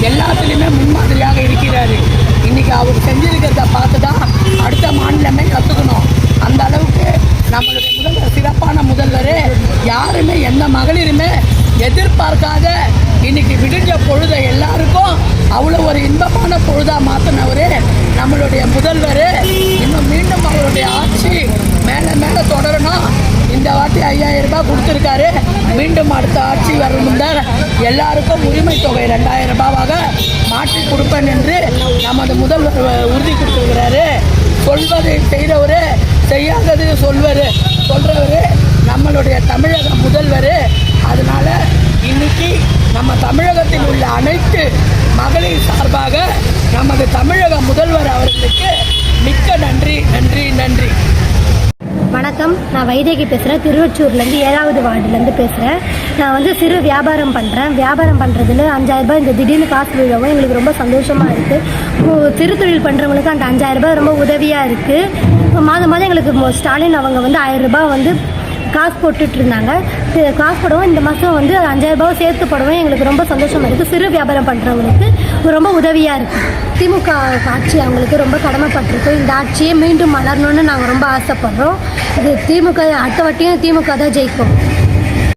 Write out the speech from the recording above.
எல்லாத்துலேயுமே முன்மாதிரியாக இருக்கிறாரு. இன்றைக்கி அவர் செஞ்சிருக்கிறத பார்த்து தான் அடுத்த மாநிலமே கற்றுக்கணும். அந்த அளவுக்கு நம்மளுடைய முதல்வர் சிறப்பான முதல்வர். யாருமே எந்த மகளிருமே எதிர்பார்க்காத இன்றைக்கி விடிஞ்ச பொழுதை எல்லாருக்கும் அவ்வளோ ஒரு இன்பமான பொழுதாக மாற்றினவர் நம்மளுடைய முதல்வர். இன்னும் மீண்டும் அவருடைய ஆட்சி மேலே மேலே தொடரணும். இந்த வாட்டி 5000 ரூபாய் கொடுத்துருக்காரு. மீண்டும் அடுத்த ஆட்சி வரும் முன்னர் எல்லாருக்கும் உரிமை தொகை 2000 ரூபாவாக மாற்றி கொடுப்பேன் என்று நமது முதல்வர் உறுதி கொடுத்துருக்கிறாரு. சொல்வதை செய்கிறவர், செய்யாதது சொல்கிறவர் நம்மளுடைய தமிழக முதல்வர். அதனால் இன்னைக்கு நம்ம தமிழகத்தில் உள்ள அனைத்து மகளிர் சார்பாக நமது தமிழக முதல்வர் அவர்களுக்கு மிக்க நன்றி நன்றி நன்றி. வணக்கம், நான் வைதேகி பேசுகிறேன். திருவொற்றியூர்லேருந்து 7வது வார்டுலேருந்து பேசுகிறேன். நான் வந்து சிறு வியாபாரம் பண்ணுறேன். வியாபாரம் பண்ணுறதுல 5000 ரூபாய் இந்த திடீர்னு காசு விழவும் எங்களுக்கு ரொம்ப சந்தோஷமாக இருக்குது. சிறு தொழில் பண்ணுறவங்களுக்கு அந்த 5000 ரூபாய் ரொம்ப உதவியாக இருக்குது. மாதம் மாதம் எங்களுக்கு ஸ்டாலின் அவங்க வந்து 1000 ரூபாய் வந்து காசு போட்டுட்டு இருந்தாங்க. காசு போடவும் இந்த மாதம் வந்து 5000 ரூபாய் சேர்த்து போடவும் எங்களுக்கு ரொம்ப சந்தோஷமாக இருக்குது. சிறு வியாபாரம் பண்ணுறவங்களுக்கு ரொம்ப உதவியாக இருக்குது. திமுக ஆட்சி அவங்களுக்கு ரொம்ப கடமைப்பட்டிருக்கு. இந்த ஆட்சியை மீண்டும் மலரணும்னு நாங்கள் ரொம்ப ஆசைப்படுறோம். இது திமுக அடுத்த வாட்டியும் திமுக தான் ஜெயிக்கும்.